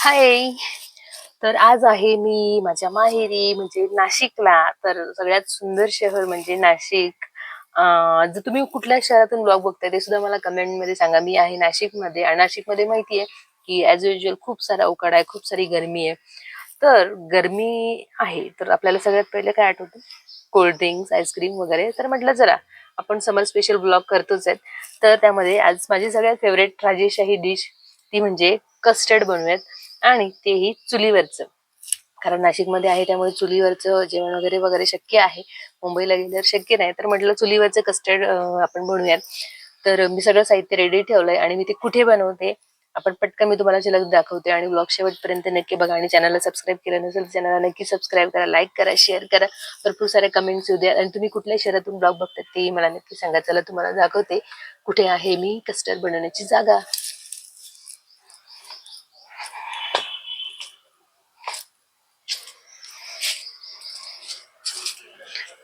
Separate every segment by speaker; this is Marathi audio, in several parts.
Speaker 1: हाय. तर आज आहे मी माझ्या माहेरी म्हणजे नाशिकला. तर सगळ्यात सुंदर शहर म्हणजे नाशिक. जर तुम्ही कुठल्या शहरातून ब्लॉग बघताय ते सुद्धा मला कमेंटमध्ये सांगा. मी आहे नाशिकमध्ये आणि नाशिकमध्ये माहिती आहे की ॲज युजुअल खूप सारा उकाडा आहे, खूप सारी गरमी आहे. तर गरमी आहे तर आपल्याला सगळ्यात पहिले काय आठवतं? कोल्ड ड्रिंक्स, आईस्क्रीम वगैरे. तर म्हटलं जरा आपण समर स्पेशल ब्लॉग करतोच आहेत. तर त्यामध्ये आज माझी सगळ्यात फेवरेट राजेशाही डिश ती म्हणजे कस्टर्ड बनवूयात. आणि तेही चुलीवरचं. कारण नाशिकमध्ये आहे त्यामुळे चुलीवरचं जेवण वगैरे वगैरे शक्य आहे. मुंबईला गेल्यावर शक्य नाही. तर म्हटलं चुलीवरचं कस्टर्ड आपण बनवूयात. तर मी सगळं साहित्य रेडी ठेवलंय आणि मी ते कुठे बनवते आपण पटकन मी तुम्हाला झलक दाखवते. आणि ब्लॉग शेवटपर्यंत नक्की बघा आणि चॅनलला सबस्क्राईब केलं नसेल चॅनलला नक्की सबस्क्राईब करा, लाईक करा, शेअर करा. भरपूर सारे कमेंट्स येऊ द्या आणि तुम्ही कुठल्या शहरातून ब्लॉग बघतात तेही मला नक्की सांगा. चला तुम्हाला दाखवते कुठे आहे मी कस्टर्ड बनवण्याची जागा.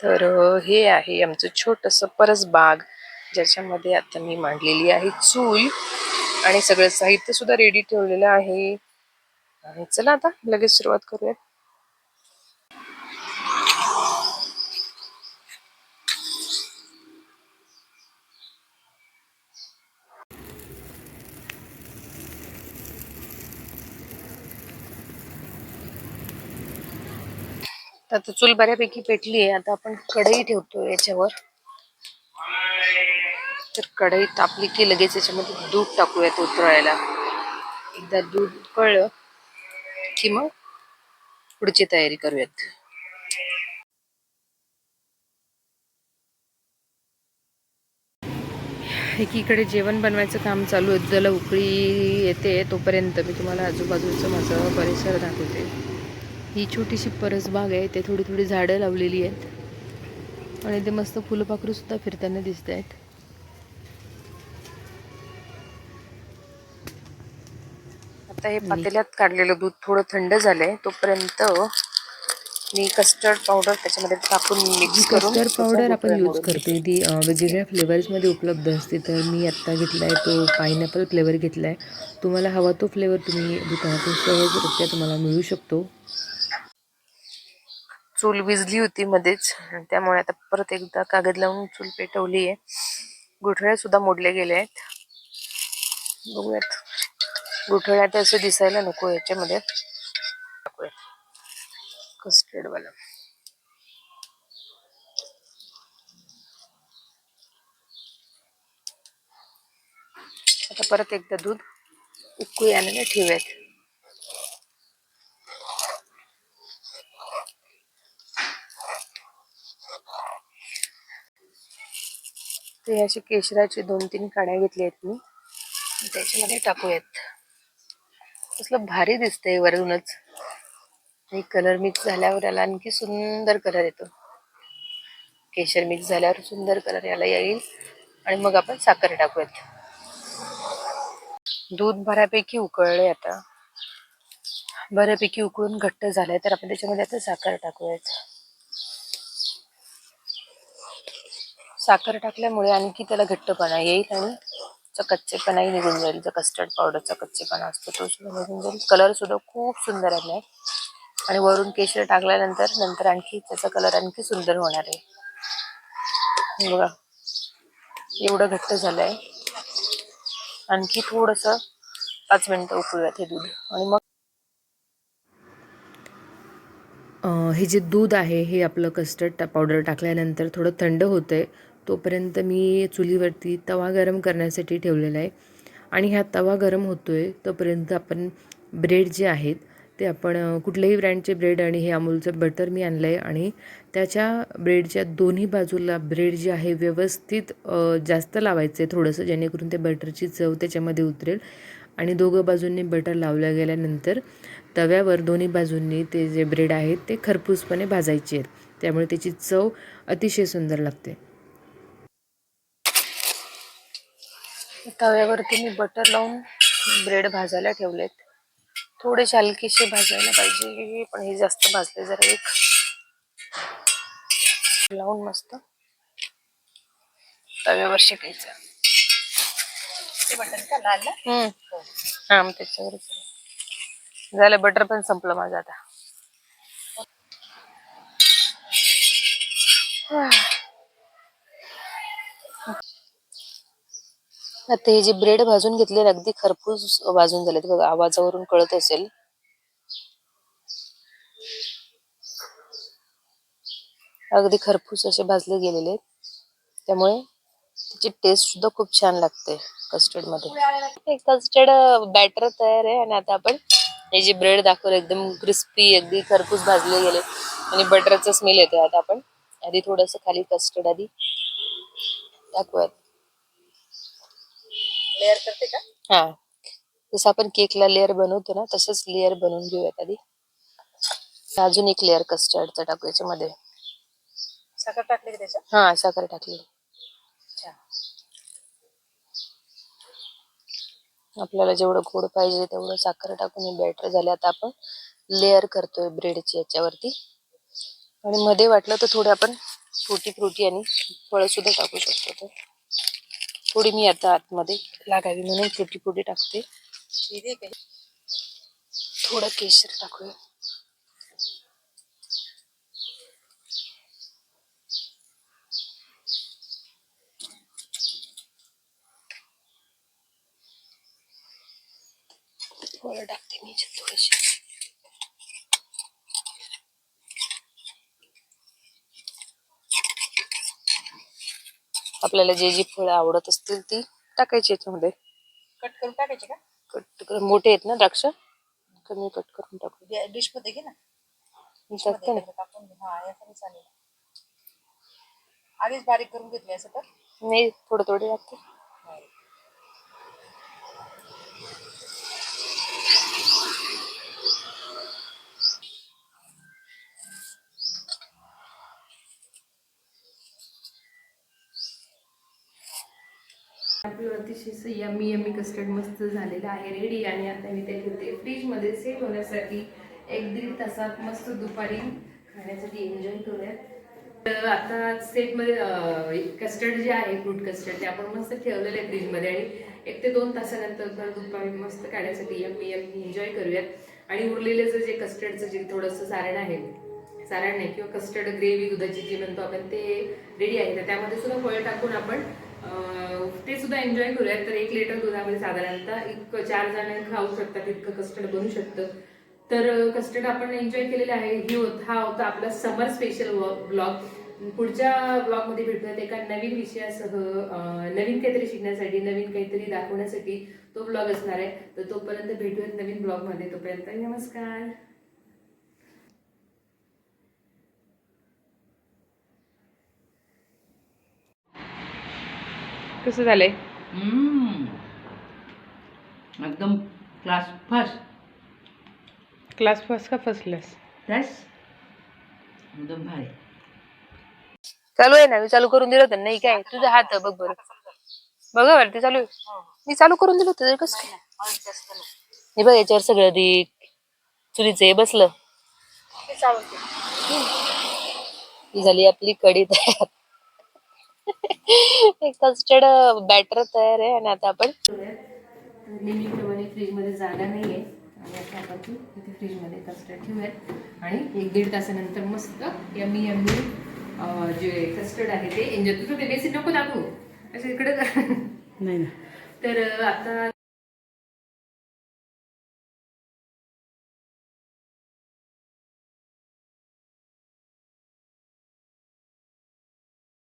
Speaker 1: तर हे आहे आमचं छोटंसं परसबाग, ज्याच्यामध्ये आता मी मांडलेली आहे चूल आणि सगळं साहित्य सुद्धा रेडी ठेवलेलं आहे. आणि चला आता लगेच सुरुवात करूया. आता चूल बऱ्यापैकी पेटली आहे. आता आपण कढई ठेवतो याच्यावर. तर कढई तापली की लगेच याच्यामध्ये दूध टाकूयात उतरायला. एकदा दूध उकळलं की मग पुढची तयारी करूयात. एकीकडे जेवण बनवायचं काम चालू आहे. ज्याला उकळी येते तोपर्यंत मी तुम्हाला आजूबाजूचं माझं परिसर दाखवते. ही छोटीशी परसबाग आहे. ते थोडी थोडी झाडं लावलेली आहेत आणि ते मस्त फुलपाखरू सुद्धा फिरताना दिसत आहेत. आता हे पातेल्यात काढलेलं दूध थोडं थंड झालंय तोपर्यंत मी कस्टर्ड पावडर त्याच्यामध्ये टाकून मिक्स करून
Speaker 2: कस्टर्ड पावडर आपण यूज करतोय ती वेगवेगळ्या फ्लेवर्समध्ये उपलब्ध असते. तर मी आत्ता घेतला आहे तो पायनॅपल फ्लेवर घेतला आहे. तुम्हाला हवा तो फ्लेवर तुम्ही दुकानातून सहजरित्या तुम्हाला मिळू शकतो.
Speaker 1: चूल विजली होती मध्येच त्यामुळे आता परत एकदा कागद लावून चूल पेटवली आहे. गुठळे सुद्धा मोडले गेले आहेत. बघूयात. गुठळ्या तर असं दिसायला नको याच्यामध्ये. कस्टर्ड वाला आता परत एकदा दूध उकळी आणायला ठेवूयात. ते असे केशराचे 2-3 काड्या घेतल्या आहेत मी. त्याच्यामध्ये टाकूयात. कसलं भारी दिसतंय वरूनच. आणि कलर मिक्स झाल्यावर याला आणखी सुंदर कलर येतो. केशर मिक्स झाल्यावर सुंदर कलर याला येईल. आणि मग आपण साखर टाकूयात. दूध बऱ्यापैकी उकळले. आता बऱ्यापैकी उकळून घट्ट झालंय तर आपण त्याच्यामध्ये आता साखर टाकूयात. साखर टाकल्यामुळे आणखी त्याला घट्टपणा येईल आणि कच्चेपणाही निघून जाईल. जो कस्टर्ड पावडरचा कच्चेपणा असतो तो सुद्धा निघून जाईल. कलर सुद्धा खूप सुंदर आलाय आणि वरून केशर टाकल्यानंतर नंतर आणखी त्याचा कलर आणखी सुंदर होणार आहे. बघा एवढं घट्ट झालंय. आणखी थोडस 5 मिनिटं उकळूयात हे दूध आणि मग
Speaker 2: हे जे दूध आहे हे आपलं कस्टर्ड पावडर टाकल्यानंतर थोडं थंड होतं आहे. तोपर्यंत मी चुलीवरती तवा गरम करण्यासाठी ठेवलेला आहे. आणि ह्या तवा गरम होतो आहे तोपर्यंत आपण ब्रेड जे आहेत ते आपण कुठल्याही ब्रँडचे ब्रेड आणि हे अमूलचं बटर मी आणलं आहे. आणि त्याच्या ब्रेडच्या दोन्ही बाजूला ब्रेड जे आहे व्यवस्थित जास्त लावायचं आहे थोडंसं, जेणेकरून ते बटरची चव त्याच्यामध्ये उतरेल. आणि दोघं बाजूंनी बटर लावल्या गेल्यानंतर तव्यावर दोन्ही बाजूंनी ते जे ब्रेड आहेत ते खरपूसपणे भाजायचे आहेत. त्यामुळे त्याची चव अतिशय सुंदर लागते.
Speaker 1: तव्यावरती मी बटर लावून ब्रेड भाजायला ठेवलेत. थोडेसे हलकेसे भाजायला पाहिजे पण हे जास्त भाजले जरा. एक लावून मस्त तव्यावर शेकायचं. ते बटर का लाल? हा मग त्याच्यावरच झालं, बटर पण संपलं माझं आता. आता हे जे ब्रेड भाजून घेतले अगदी खरपूस भाजून झाले, बघा आवाजावरून कळत असेल. अगदी खरपूस असे भाजले गेलेले, त्यामुळे त्याची टेस्ट सुद्धा खूप छान लागते कस्टर्ड मध्ये. कस्टर्ड बॅटर तयार आहे आणि आता आपण हे जे ब्रेड दाखवलं एकदम क्रिस्पी, अगदी खरपूस भाजले गेले आणि बटरचा स्मेल येतोय. आता आपण आधी थोडस खाली कस्टर्ड आधी टाकूयात. लेअर करते का? हा, जसं आपण केकला लेअर बनवतो ना, तसंच लेअर बनवून घेऊयात आधी. अजून एक लेअर कस्टर्डचा टाकू याच्यामध्ये. साखर टाकली का त्याच्यात? हा, साखर टाकली. आपल्याला जेवढं गोड पाहिजे तेवढं साखर टाकून बॅटर झाले. आता आपण लेअर करतोय ब्रेडची याच्यावरती, आणि मध्ये वाटलं तर थोडे आपण फ्रुटी फ्रुटी आणि फळं सुद्धा टाकू शकतो. तर थोडी मी आता आतमध्ये लागावी म्हणून फ्रुटी फ्रुटी टाकते. थोडं केशर टाकूया. फळं टाकते मी थोडीशी. आपल्याला जे जी फळं आवडत असतील ती टाकायची याच्यामध्ये. कट करून टाकायचे का? कट करून, मोठे आहेत ना द्राक्ष, कमी कट करून टाकू. डिश मध्ये घे ना, टाकते ना. चालेल. आधीच बारीक करून घेतले असं तर नाही, थोडं थोडं टाकते.
Speaker 2: आपलं अतिशय यम्मी यम्मी कस्टर्ड मस्त झालेलं आहे रेडी. आणि आता मी ते ठेवते फ्रीजमध्ये सेट होण्यासाठी. 1-1.5 तासात मस्त दुपारी खाण्यासाठी एन्जॉय करूयात. तर आता सेटमध्ये कस्टर्ड जे आहे, फ्रूट कस्टर्ड, ते आपण मस्त ठेवलेलं आहे फ्रीजमध्ये, आणि 1 ते 2 तासानंतर तर दुपारी मस्त खाण्यासाठी यम्मी यम्मी एन्जॉय करूयात. आणि उरलेलं जे कस्टर्डचं जे थोडंसं सारण आहे, सारण नाही किंवा कस्टर्ड ग्रेव्ही दुधाची जी म्हणतो आपण, ते रेडी आहे. तर त्यामध्ये सुद्धा फळं टाकून आपण ते सुद्धा एन्जॉय करूयात. तर 1 लिटर दुधामध्ये साधारणतः 4 जण खाऊ शकतात इतकं कस्टर्ड बनू शकतं. तर कस्टर्ड आपण एन्जॉय केलेलं आहे. हा होता आपला समर स्पेशल ब्लॉग. पुढच्या ब्लॉगमध्ये भेटूयात एका नवीन विषयासह, नवीन काहीतरी शिकण्यासाठी, नवीन काहीतरी दाखवण्यासाठी तो ब्लॉग असणार आहे. तर तोपर्यंत भेटूयात नवीन ब्लॉगमध्ये. तोपर्यंत नमस्कार.
Speaker 1: कसं झालंय?
Speaker 3: एकदम क्लास फर्स्ट.
Speaker 1: क्लास फर्स्ट का फर्स्ट क्लास?
Speaker 3: प्लस एकदम भारी.
Speaker 1: चालू आहे ना, मी चालू करून दिलं होतं. नाही काय, तुझा हात बघ बरं, बघा वरती चालू आहे. मी चालू करून दिलं होतं. कसं काय? हे बघ, याच्यावर सगळं दी चुलीचं हे बसलं. ही झाली आपली कढी तयार. एक कस्टर्ड बॅटर तयार आहे. आणि आता आपण
Speaker 2: नेहमीप्रमाणे फ्रीजमध्ये जागा नाही आहे, आणि आता आपण इथे फ्रीजमध्ये कस्टर्ड ठेवूयात. आणि 1-1.5 तासानंतर मस्त यम्मी यम्मी जे कस्टर्ड आहे ते एन्जॉय. तुझं ते बेसिक नको दाखवू, असं इकडे
Speaker 3: नाही ना.
Speaker 2: तर आता